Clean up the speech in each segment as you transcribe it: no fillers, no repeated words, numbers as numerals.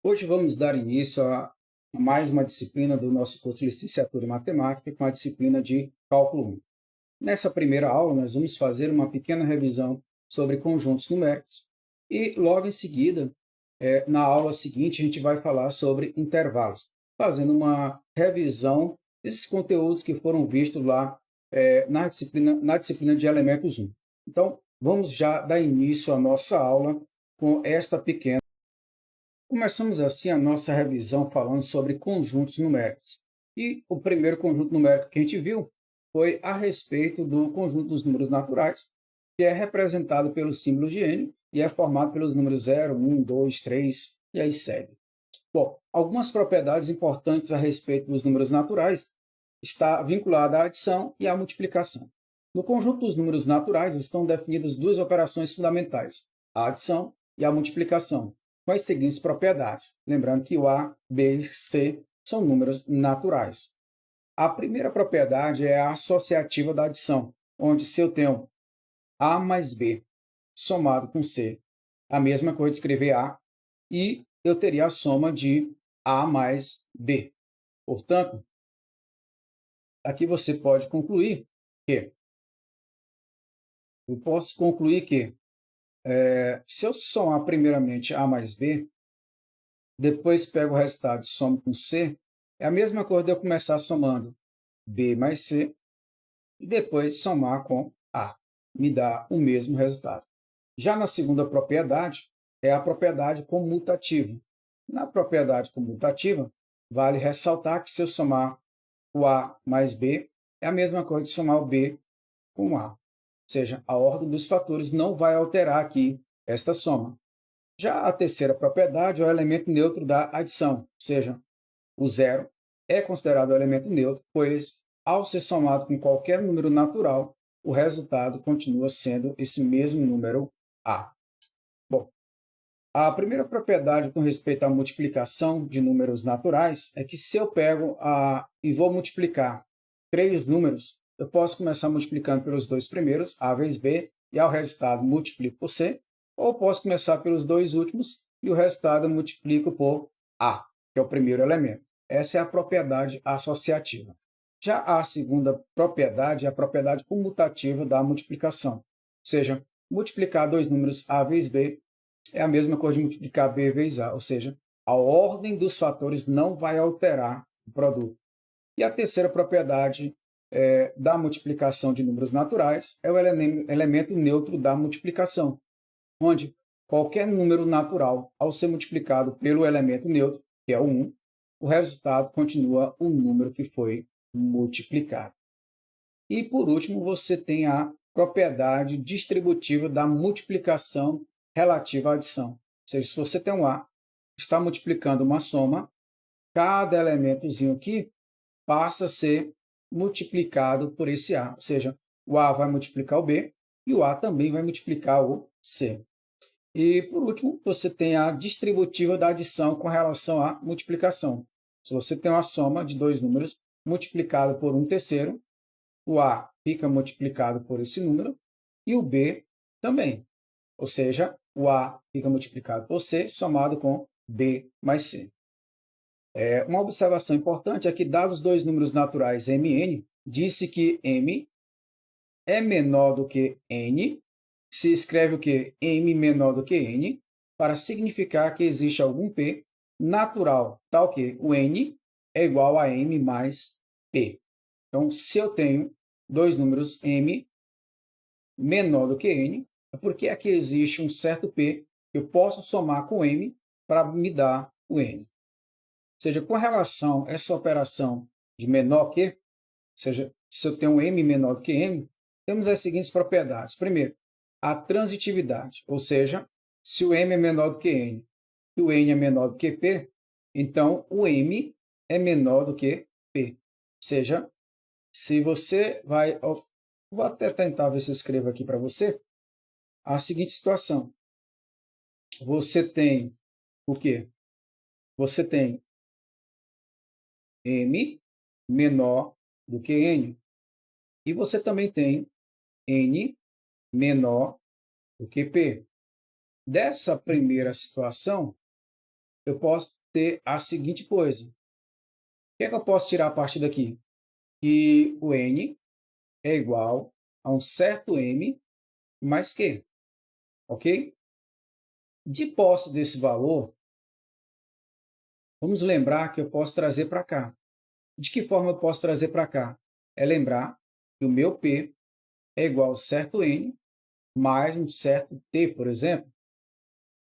Hoje vamos dar início a mais uma disciplina do nosso curso de Licenciatura em Matemática, com a disciplina de Cálculo 1. Nessa primeira aula, nós vamos fazer uma pequena revisão sobre conjuntos numéricos e, logo em seguida, na aula seguinte, a gente vai falar sobre intervalos, fazendo uma revisão desses conteúdos que foram vistos lá na disciplina de Elementos 1. Então, vamos já dar início à nossa aula com esta pequena. Começamos assim a nossa revisão falando sobre conjuntos numéricos. E o primeiro conjunto numérico que a gente viu foi a respeito do conjunto dos números naturais, que é representado pelo símbolo de n e é formado pelos números 0, 1, 2, 3 e aí segue. Bom, algumas propriedades importantes a respeito dos números naturais está vinculada à adição e à multiplicação. No conjunto dos números naturais estão definidas duas operações fundamentais, a adição e a multiplicação, com as seguintes propriedades. Lembrando que o A, B e C são números naturais. A primeira propriedade é a associativa da adição, onde se eu tenho A mais B somado com C, a mesma coisa de escrever A, e eu teria a soma de A mais B. Portanto, aqui você pode concluir que, eu posso concluir que, se eu somar primeiramente A mais B, depois pego o resultado e somo com C, é a mesma coisa de eu começar somando B mais C e depois somar com A. Me dá o mesmo resultado. Já na segunda propriedade, é a propriedade comutativa. Na propriedade comutativa, vale ressaltar que se eu somar o A mais B, é a mesma coisa de somar o B com A. Ou seja, a ordem dos fatores não vai alterar aqui esta soma. Já a terceira propriedade é o elemento neutro da adição, ou seja, o zero é considerado um elemento neutro, pois, ao ser somado com qualquer número natural, o resultado continua sendo esse mesmo número A. Bom, a primeira propriedade com respeito à multiplicação de números naturais é que se eu pego e vou multiplicar três números, eu posso começar multiplicando pelos dois primeiros, A vezes B, e ao resultado multiplico por C, ou posso começar pelos dois últimos e o resultado eu multiplico por A, que é o primeiro elemento. Essa é a propriedade associativa. Já a segunda propriedade é a propriedade comutativa da multiplicação, ou seja, multiplicar dois números A vezes B é a mesma coisa de multiplicar B vezes A, ou seja, a ordem dos fatores não vai alterar o produto. E a terceira propriedade da multiplicação de números naturais é o elemento neutro da multiplicação, onde qualquer número natural, ao ser multiplicado pelo elemento neutro, que é o 1, o resultado continua o número que foi multiplicado. E, por último, você tem a propriedade distributiva da multiplicação relativa à adição. Ou seja, se você tem um A, está multiplicando uma soma, cada elementozinho aqui passa a ser multiplicado por esse A. Ou seja, o A vai multiplicar o B e o A também vai multiplicar o C. E, por último, você tem a distributiva da adição com relação à multiplicação. Se você tem uma soma de dois números multiplicado por um terceiro, o A fica multiplicado por esse número e o B também. Ou seja, o A fica multiplicado por C somado com B mais C. Uma observação importante é que, dados dois números naturais m e n, disse que m é menor do que n, se escreve o que? M menor do que n, para significar que existe algum p natural, tal que o n é igual a m mais p. Então, se eu tenho dois números m menor do que n, é porque aqui existe um certo p que eu posso somar com m para me dar o n. Ou seja, com relação a essa operação de menor que, ou seja, se eu tenho um m menor do que n, temos as seguintes propriedades. Primeiro, a transitividade, ou seja, se o m é menor do que n e o n é menor do que p, então o m é menor do que p. Ou seja, se você vai... Vou até tentar ver se eu escrevo aqui para você a seguinte situação. Você tem o quê? Você tem m menor do que n e você também tem n menor do que p. Dessa primeira situação, eu posso ter a seguinte coisa. O que é que eu posso tirar a partir daqui? Que o n é igual a um certo m mais q, ok? De posse desse valor, vamos lembrar que eu posso trazer para cá. De que forma eu posso trazer para cá? É lembrar que o meu P é igual a certo N mais um certo T, por exemplo.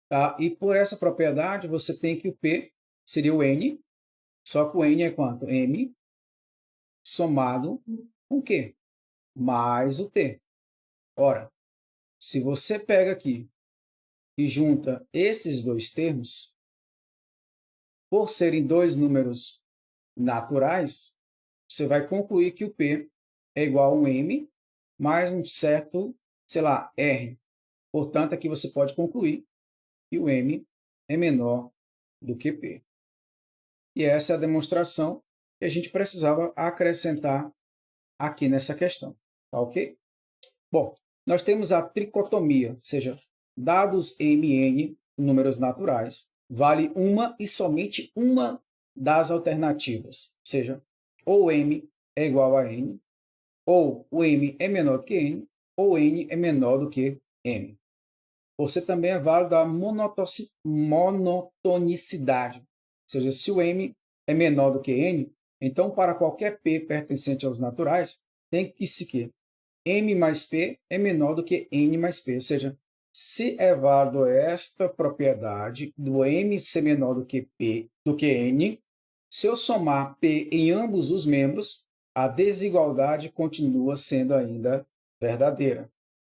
Tá? E por essa propriedade, você tem que o P seria o N, só que o N é quanto? M somado com o Q? Mais o T. Ora, se você pega aqui e junta esses dois termos, por serem dois números naturais, você vai concluir que o P é igual a um M mais um certo, sei lá, R. Portanto, aqui você pode concluir que o M é menor do que P. E essa é a demonstração que a gente precisava acrescentar aqui nessa questão. Tá ok? Bom, nós temos a tricotomia, ou seja, dados MN, números naturais, vale uma e somente uma das alternativas. Ou seja, ou M é igual a N, ou o M é menor do que N, ou N é menor do que M. Você também é válido a monotonicidade. Ou seja, se o M é menor do que N, então para qualquer P pertencente aos naturais, tem que se que M mais P é menor do que N mais P. Ou seja, se é válido esta propriedade do M ser menor do que P, do que N, se eu somar P em ambos os membros, a desigualdade continua sendo ainda verdadeira.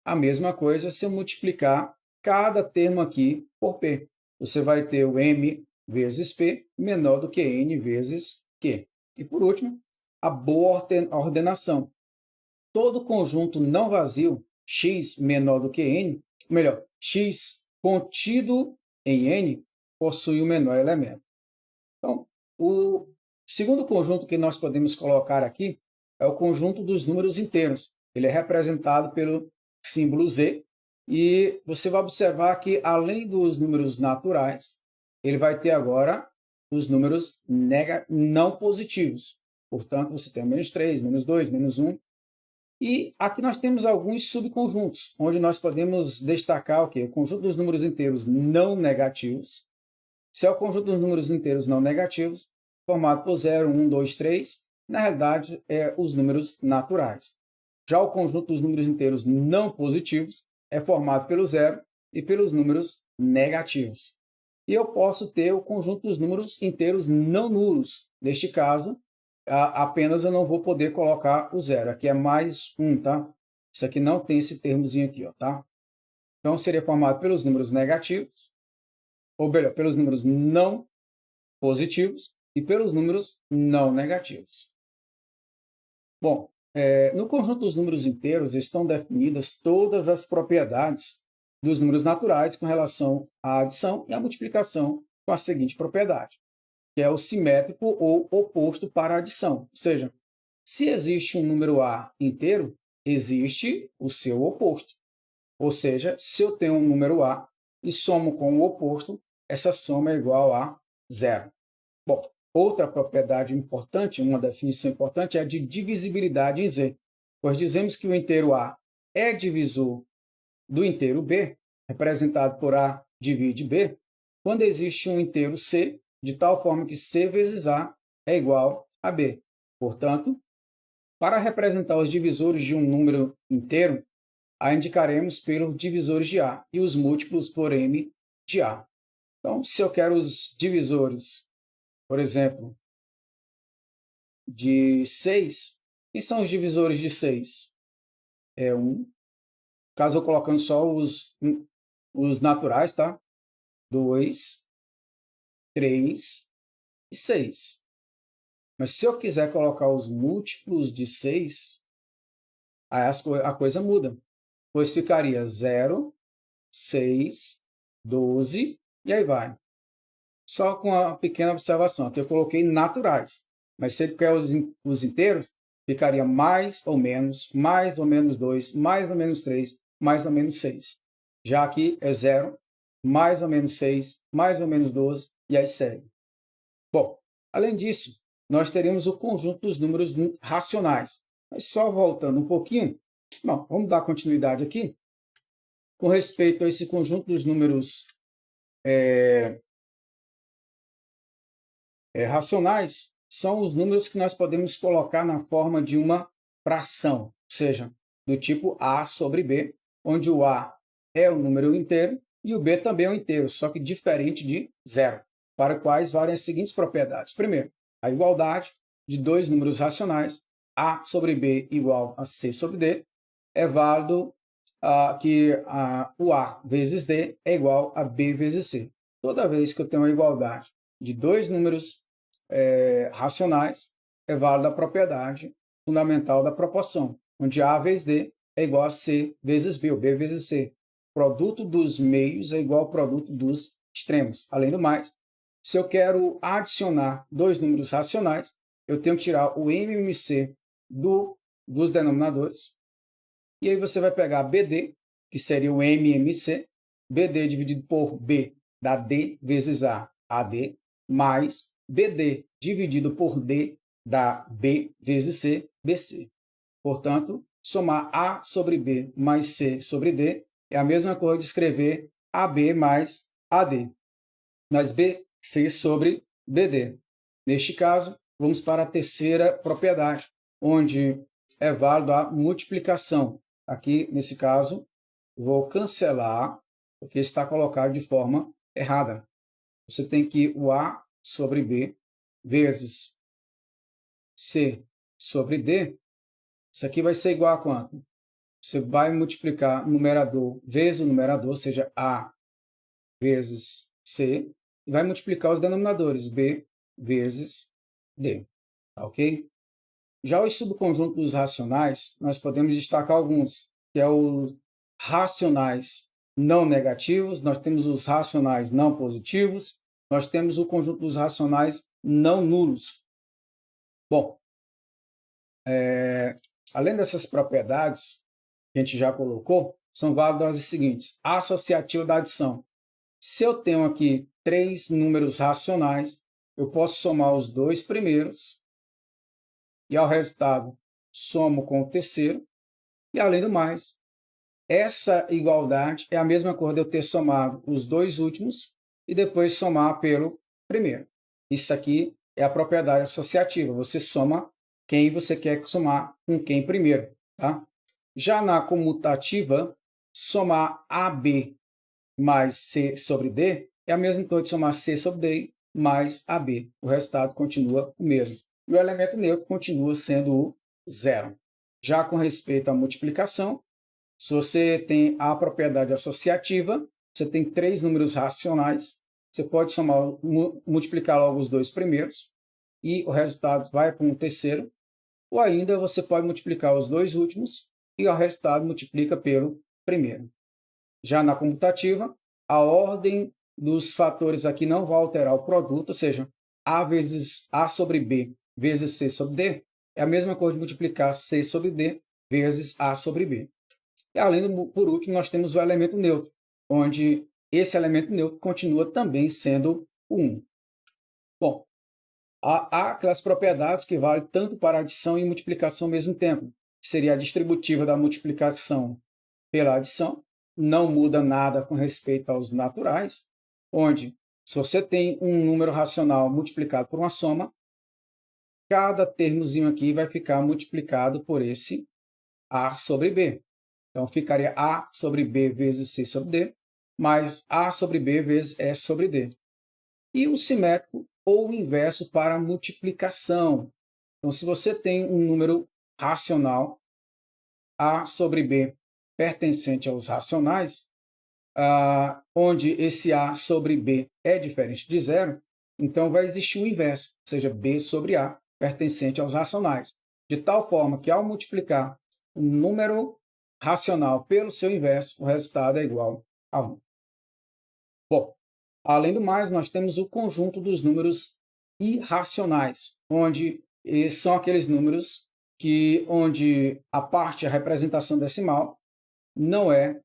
A mesma coisa se eu multiplicar cada termo aqui por P. Você vai ter o M vezes P menor do que N vezes Q. E por último, a boa ordenação. Todo conjunto não vazio, X menor do que N, melhor, X contido em N, possui o menor elemento. Então, o segundo conjunto que nós podemos colocar aqui é o conjunto dos números inteiros. Ele é representado pelo símbolo Z, e você vai observar que, além dos números naturais, ele vai ter agora os números não positivos. Portanto, você tem o menos 3, menos 2, menos 1. E aqui nós temos alguns subconjuntos, onde nós podemos destacar o quê? O conjunto dos números inteiros não negativos. Se é o conjunto dos números inteiros não negativos, formado por 0, 1, 2, 3, na realidade, é os números naturais. Já o conjunto dos números inteiros não positivos é formado pelo 0 e pelos números negativos. E eu posso ter o conjunto dos números inteiros não nulos. Neste caso, apenas eu não vou poder colocar o 0. Aqui é mais 1, tá? Isso aqui não tem esse termozinho aqui, ó, tá? Então, seria formado pelos números negativos, ou melhor, pelos números não positivos e pelos números não negativos. Bom, no conjunto dos números inteiros estão definidas todas as propriedades dos números naturais com relação à adição e à multiplicação com a seguinte propriedade, que é o simétrico ou oposto para a adição. Ou seja, se existe um número A inteiro, existe o seu oposto. Ou seja, se eu tenho um número A e somo com o oposto, essa soma é igual a 0. Bom, outra propriedade importante, uma definição importante, é a de divisibilidade em Z, pois dizemos que o inteiro A é divisor do inteiro B, representado por A divide B, quando existe um inteiro C, de tal forma que C vezes A é igual a B. Portanto, para representar os divisores de um número inteiro, a indicaremos pelos divisores de A e os múltiplos por M de A. Então, se eu quero os divisores, por exemplo, de 6, quem são os divisores de 6? É 1. Caso eu colocando só os naturais, tá? 2, 3 e 6. Mas se eu quiser colocar os múltiplos de 6, aí a coisa muda. Pois ficaria 0, 6, 12 e aí vai. Só com uma pequena observação, que eu coloquei naturais. Mas se ele quer os inteiros, ficaria mais ou menos 2, mais ou menos 3, mais ou menos 6. Já aqui é 0, mais ou menos 6, mais ou menos 12 e aí segue. Bom, além disso, nós teremos o conjunto dos números racionais. Mas só voltando um pouquinho, bom, vamos dar continuidade aqui. Com respeito a esse conjunto dos números racionais, são os números que nós podemos colocar na forma de uma fração, ou seja, do tipo A sobre B, onde o A é o número inteiro e o B também é um inteiro, só que diferente de zero, para quais valem as seguintes propriedades. Primeiro, a igualdade de dois números racionais, A sobre B igual a C sobre D, é válido que o A vezes D é igual a B vezes C. Toda vez que eu tenho uma igualdade de dois números racionais, é válida a propriedade fundamental da proporção, onde A vezes D é igual a C vezes B, ou B vezes C. O produto dos meios é igual ao produto dos extremos. Além do mais, se eu quero adicionar dois números racionais, eu tenho que tirar o MMC dos denominadores. E aí você vai pegar BD, que seria o MMC, BD dividido por B dá D vezes A, AD, mais BD dividido por D dá B vezes C, BC. Portanto, somar A sobre B mais C sobre D é a mesma coisa de escrever AB mais AD, mais BC sobre BD. Neste caso, vamos para a terceira propriedade, onde é válido a multiplicação. Aqui, nesse caso, vou cancelar, porque está colocado de forma errada. Você tem que o A sobre B vezes C sobre D. Isso aqui vai ser igual a quanto? Você vai multiplicar o numerador vezes o numerador, ou seja, A vezes C, e vai multiplicar os denominadores, B vezes D. Tá, ok? Já os subconjuntos racionais, nós podemos destacar alguns, que é os racionais não negativos, nós temos os racionais não positivos, nós temos o conjunto dos racionais não nulos. Bom, além dessas propriedades que a gente já colocou, são válidas as seguintes. A associativa da adição. Se eu tenho aqui três números racionais, eu posso somar os dois primeiros e, ao resultado, somo com o terceiro. E, além do mais, essa igualdade é a mesma coisa de eu ter somado os dois últimos e depois somar pelo primeiro. Isso aqui é a propriedade associativa. Você soma quem você quer somar com quem primeiro. Tá? Já na comutativa, somar AB mais C sobre D é a mesma coisa de somar C sobre D mais AB. O resultado continua o mesmo. E o elemento neutro continua sendo o zero. Já com respeito à multiplicação, se você tem a propriedade associativa, você tem três números racionais, você pode somar, multiplicar logo os dois primeiros e o resultado vai para um terceiro, ou ainda você pode multiplicar os dois últimos e o resultado multiplica pelo primeiro. Já na comutativa, a ordem dos fatores aqui não vai alterar o produto, ou seja, A vezes A sobre B vezes C sobre D é a mesma coisa de multiplicar C sobre D vezes A sobre B. E além por último, nós temos o elemento neutro, onde esse elemento neutro continua também sendo o 1. Bom, há aquelas propriedades que valem tanto para adição e multiplicação ao mesmo tempo. Seria a distributiva da multiplicação pela adição, não muda nada com respeito aos naturais, onde se você tem um número racional multiplicado por uma soma, cada termozinho aqui vai ficar multiplicado por esse A sobre B. Então, ficaria A sobre B vezes C sobre D, mais A sobre B vezes S sobre D. E o simétrico ou o inverso para multiplicação. Então, se você tem um número racional, A sobre B pertencente aos racionais, onde esse A sobre B é diferente de zero, então vai existir o inverso, ou seja, B sobre A pertencente aos racionais. De tal forma que, ao multiplicar um número racional pelo seu inverso, o resultado é igual a 1. Bom, além do mais, nós temos o conjunto dos números irracionais, onde são aqueles números onde a parte, a representação decimal, não é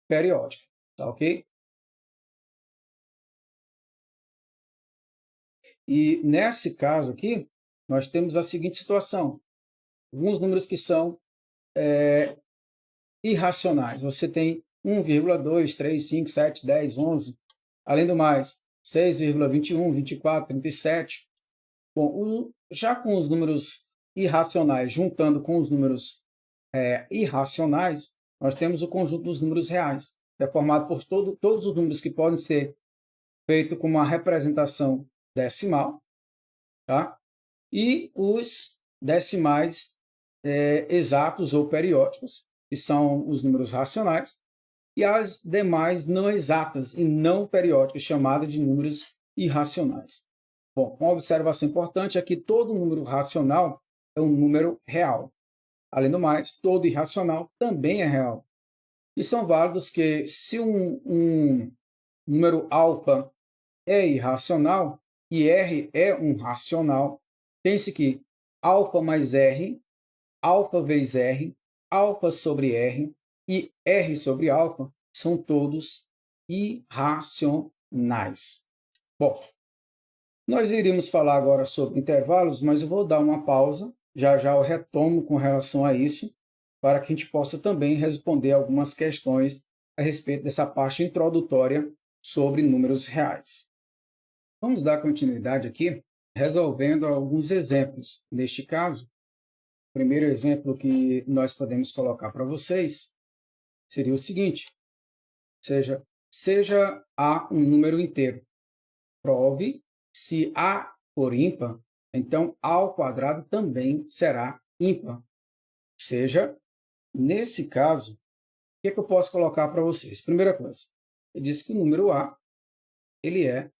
periódica, tá ok? E nesse caso aqui, nós temos a seguinte situação. Alguns números que são irracionais. Você tem 1,2, 3, 5, 7, 10, 11. Além do mais, 6,21, 24, 37. Bom, já com os números irracionais, juntando com os números irracionais, nós temos o conjunto dos números reais, que é formado por todos os números que podem ser feitos com uma representação decimal, tá? E os decimais exatos ou periódicos, que são os números racionais, e as demais não exatas e não periódicas, chamadas de números irracionais. Bom, uma observação importante é que todo número racional é um número real. Além do mais, todo irracional também é real. E são válidos que, se um número alfa é irracional e R é um racional, pense que alfa mais R, alfa vezes R, alfa sobre R e R sobre alfa são todos irracionais. Bom, nós iríamos falar agora sobre intervalos, mas eu vou dar uma pausa, já já eu retomo com relação a isso, para que a gente possa também responder algumas questões a respeito dessa parte introdutória sobre números reais. Vamos dar continuidade aqui, resolvendo alguns exemplos. Neste caso, o primeiro exemplo que nós podemos colocar para vocês seria o seguinte: seja A um número inteiro. Prove se A for ímpar, então A ao quadrado também será ímpar. Seja, nesse caso, o que eu posso colocar para vocês? Primeira coisa, eu disse que o número A ele é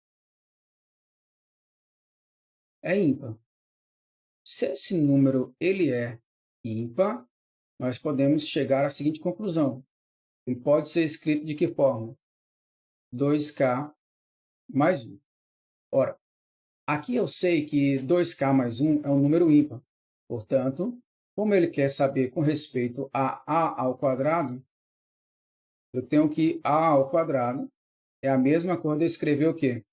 ímpar. Se esse número ele é ímpar, nós podemos chegar à seguinte conclusão. Ele pode ser escrito de que forma? 2k mais 1. Ora, aqui eu sei que 2k mais 1 é um número ímpar. Portanto, como ele quer saber com respeito a a ao quadrado, eu tenho que a ao quadrado é a mesma coisa de escrever o quê?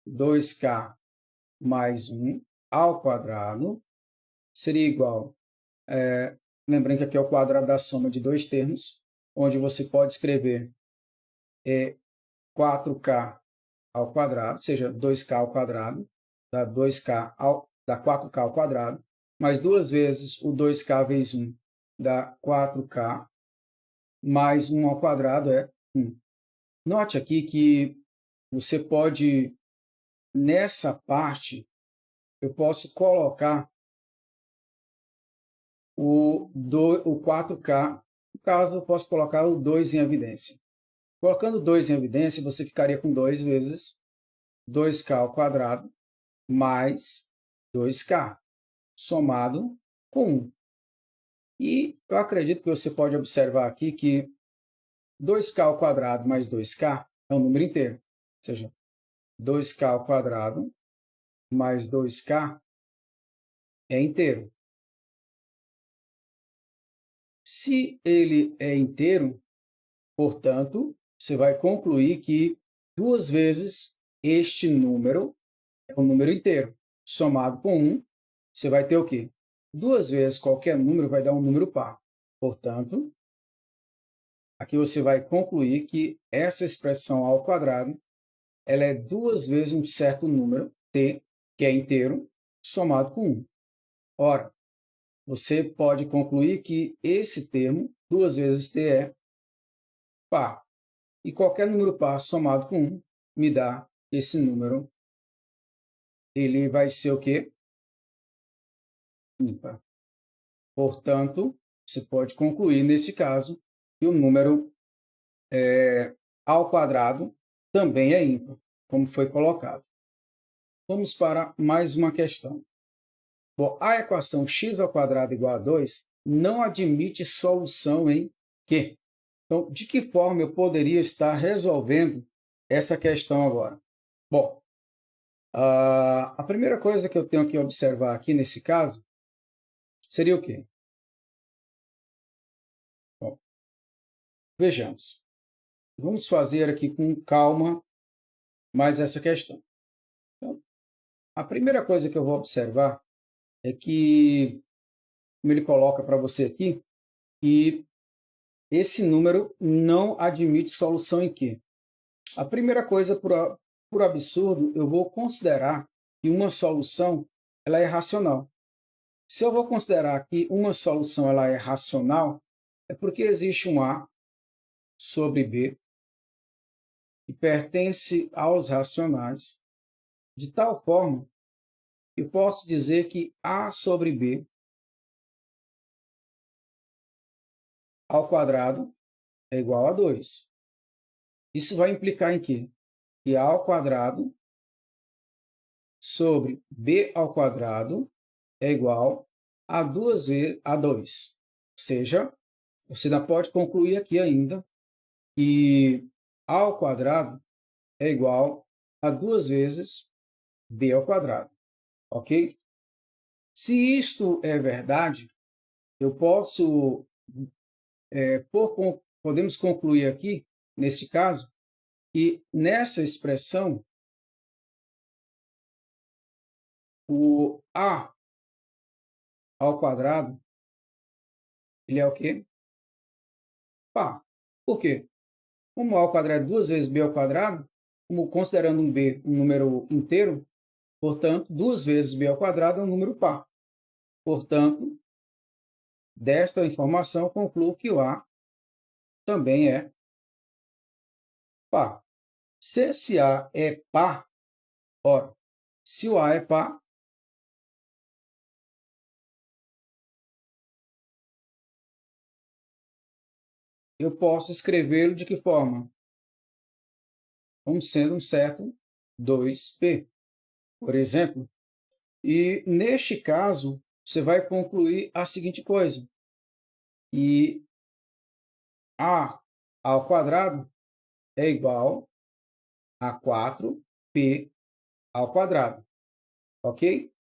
2k mais 1 ao quadrado seria igual, lembrando que aqui é o quadrado da soma de dois termos, onde você pode escrever 4k ao quadrado, seja 2k ao quadrado, dá 4k ao quadrado, mais duas vezes o 2k vezes 1 dá 4k, mais 1 ao quadrado é 1. Note aqui que você pode, nessa parte, eu posso colocar o 4k, no caso eu posso colocar o 2 em evidência. Colocando 2 em evidência, você ficaria com 2 vezes 2k ao quadrado mais 2k, somado com 1. E eu acredito que você pode observar aqui que 2k ao quadrado mais 2k é um número inteiro. Ou seja, 2k ao quadrado mais 2k é inteiro. Se ele é inteiro, portanto, você vai concluir que duas vezes este número é um número inteiro. Somado com 1, você vai ter o quê? Duas vezes qualquer número vai dar um número par. Portanto, aqui você vai concluir que essa expressão ao quadrado ela é duas vezes um certo número, t, que é inteiro, somado com 1. Ora, você pode concluir que esse termo, duas vezes t, é par. E qualquer número par somado com 1 me dá esse número. Ele vai ser o quê? Ímpar. Portanto, você pode concluir, nesse caso, que o número ao quadrado também é ímpar, como foi colocado. Vamos para mais uma questão. Bom, a equação x ao quadrado igual a 2 não admite solução em Q. Então, de que forma eu poderia estar resolvendo essa questão agora? Bom, a primeira coisa que eu tenho que observar aqui nesse caso seria o quê? Bom, vejamos. Vamos fazer aqui com calma mais essa questão. Então, A primeira coisa que eu vou observar é que, como ele coloca para você aqui, que esse número não admite solução em Q. A primeira coisa, por absurdo, eu vou considerar que uma solução ela é racional. Se eu vou considerar que uma solução ela é racional, é porque existe um A sobre B que pertence aos racionais, de tal forma que eu posso dizer que A sobre B ao quadrado é igual a 2. Isso vai implicar em quê? Que A ao quadrado sobre B ao quadrado é igual a 2 vezes a 2. Ou seja, você ainda pode concluir aqui ainda que A ao quadrado é igual a 2 vezes B ao quadrado. Ok? Se isto é verdade, eu posso, podemos concluir aqui, neste caso, que nessa expressão, o A ao quadrado, ele é o quê? Pá. Por quê? Como A ao quadrado é 2 vezes B ao quadrado, como considerando um B um número inteiro, portanto, 2 vezes B ao quadrado é um número par. Portanto, desta informação, concluo que o A também é par. Se esse A é par, ora, se o A é par, eu posso escrevê-lo de que forma? Como sendo um certo 2P, por exemplo. E, neste caso, você vai concluir a seguinte coisa, e A ao quadrado é igual a 4P ao quadrado, ok?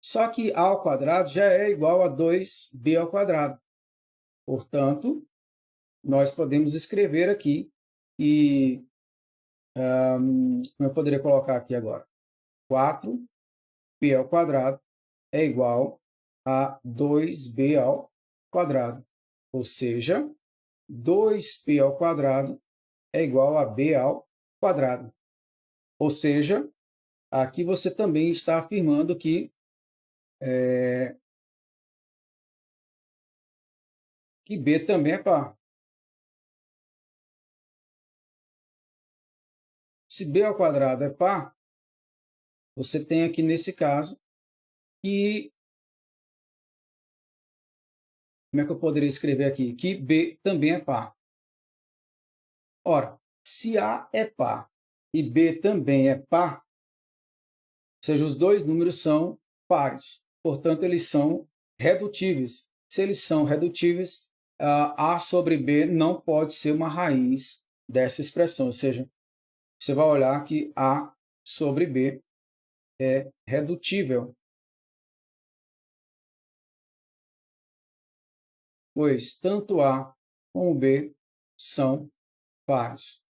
Só que A ao quadrado já é igual a 2B ao quadrado. Portanto, nós podemos escrever aqui e como eu poderia colocar aqui agora? 4P ao quadrado é igual a 2B ao quadrado. Ou seja, 2P ao quadrado é igual a B ao quadrado. Ou seja, aqui você também está afirmando que B também é par. Se B ao quadrado é par, você tem aqui nesse caso que, como é que eu poderia escrever aqui? Que B também é par. Ora, se A é par e B também é par, ou seja, os dois números são pares. Portanto, eles são redutíveis. Se eles são redutíveis, A sobre B não pode ser uma raiz dessa expressão. Ou seja, você vai olhar que A sobre B é redutível, pois tanto A como B são pares.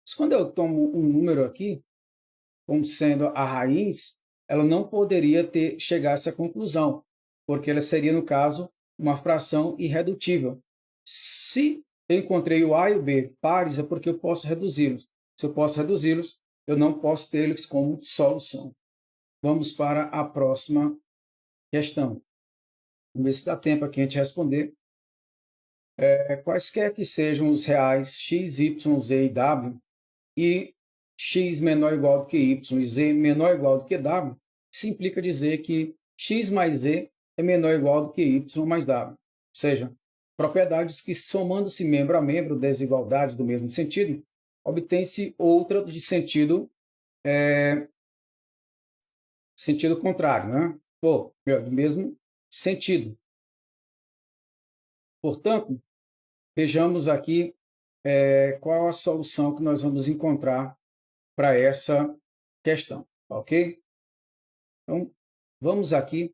Mas quando eu tomo um número aqui, como sendo a raiz, ela não poderia chegar a essa conclusão, porque ela seria, no caso, uma fração irredutível. Se eu encontrei o A e o B pares, é porque eu posso reduzi-los. Se eu posso reduzi-los, eu não posso tê-los como solução. Vamos para a próxima questão. Vamos ver se dá tempo aqui a gente responder. Quaisquer que sejam os reais x, y, z e w, e x menor ou igual do que y e z menor ou igual do que w, isso implica dizer que x mais z é menor ou igual do que y mais w. Ou seja, propriedades que, somando-se membro a membro, desigualdades do mesmo sentido, obtém-se outra de sentido contrário, né? Ou, do mesmo sentido. Portanto, vejamos aqui qual a solução que nós vamos encontrar para essa questão, ok? Então, vamos aqui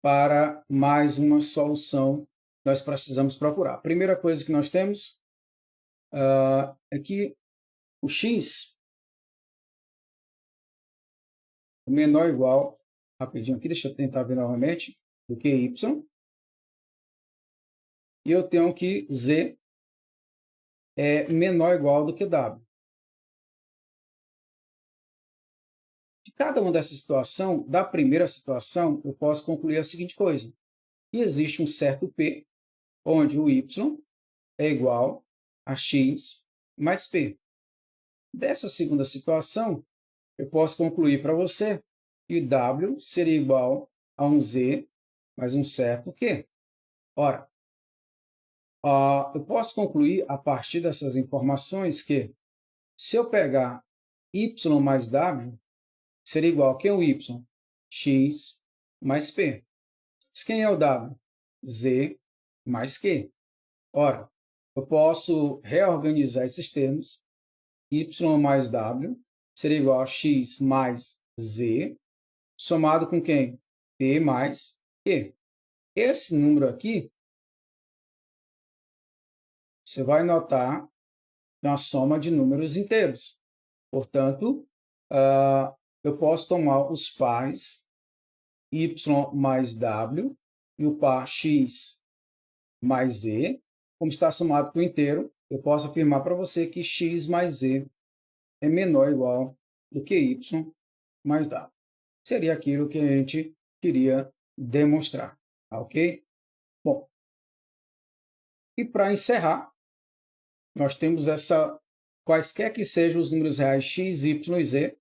para mais uma solução que nós precisamos procurar. A primeira coisa que nós temos é que o x menor ou igual, rapidinho aqui, deixa eu tentar ver novamente, do que y. E eu tenho que z é menor ou igual do que w. De cada uma dessa situação, da primeira situação, eu posso concluir a seguinte coisa. Que existe um certo p, onde o y é igual a x mais p. Dessa segunda situação, eu posso concluir para você que w seria igual a um z mais um certo q. Ora, eu posso concluir a partir dessas informações que, se eu pegar y mais w, seria igual a quem é o y? X mais p. Quem é o w? Z mais q. Ora, eu posso reorganizar esses termos. Y mais w seria igual a x mais z, somado com quem? P mais q. Esse número aqui, você vai notar que é uma soma de números inteiros. Portanto, eu posso tomar os pares y mais w e o par x mais z, como está somado com o inteiro, eu posso afirmar para você que x mais z é menor ou igual do que y mais w. Seria aquilo que a gente queria demonstrar, tá ok? Bom, e para encerrar, nós temos quaisquer que sejam os números reais x, y e z,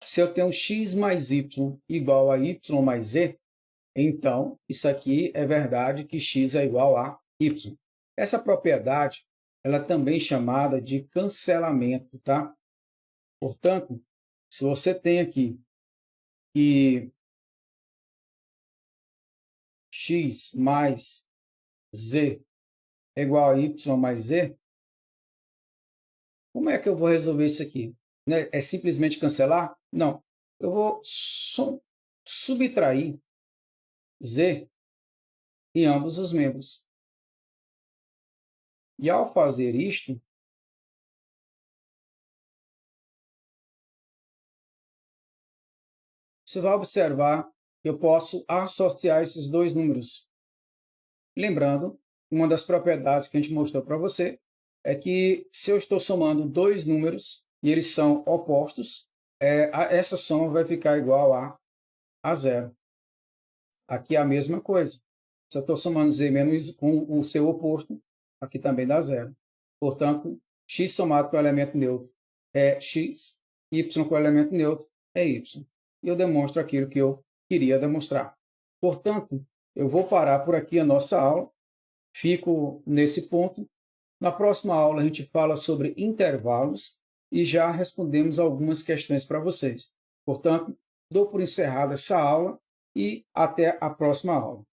se eu tenho x mais y igual a y mais z, então isso aqui é verdade que x é igual a y. Essa propriedade, ela é também chamada de cancelamento, tá? Portanto, se você tem aqui que x mais z é igual a y mais z, como é que eu vou resolver isso aqui? É simplesmente cancelar? Não. Eu vou subtrair z em ambos os membros. E ao fazer isto, você vai observar que eu posso associar esses dois números. Lembrando, uma das propriedades que a gente mostrou para você é que se eu estou somando dois números e eles são opostos, essa soma vai ficar igual a zero. Aqui é a mesma coisa. Se eu estou somando z menos com o seu oposto, aqui também dá zero. Portanto, x somado com o elemento neutro é x, y com o elemento neutro é y. E eu demonstro aquilo que eu queria demonstrar. Portanto, eu vou parar por aqui a nossa aula. Fico nesse ponto. Na próxima aula, a gente fala sobre intervalos e já respondemos algumas questões para vocês. Portanto, dou por encerrada essa aula e até a próxima aula.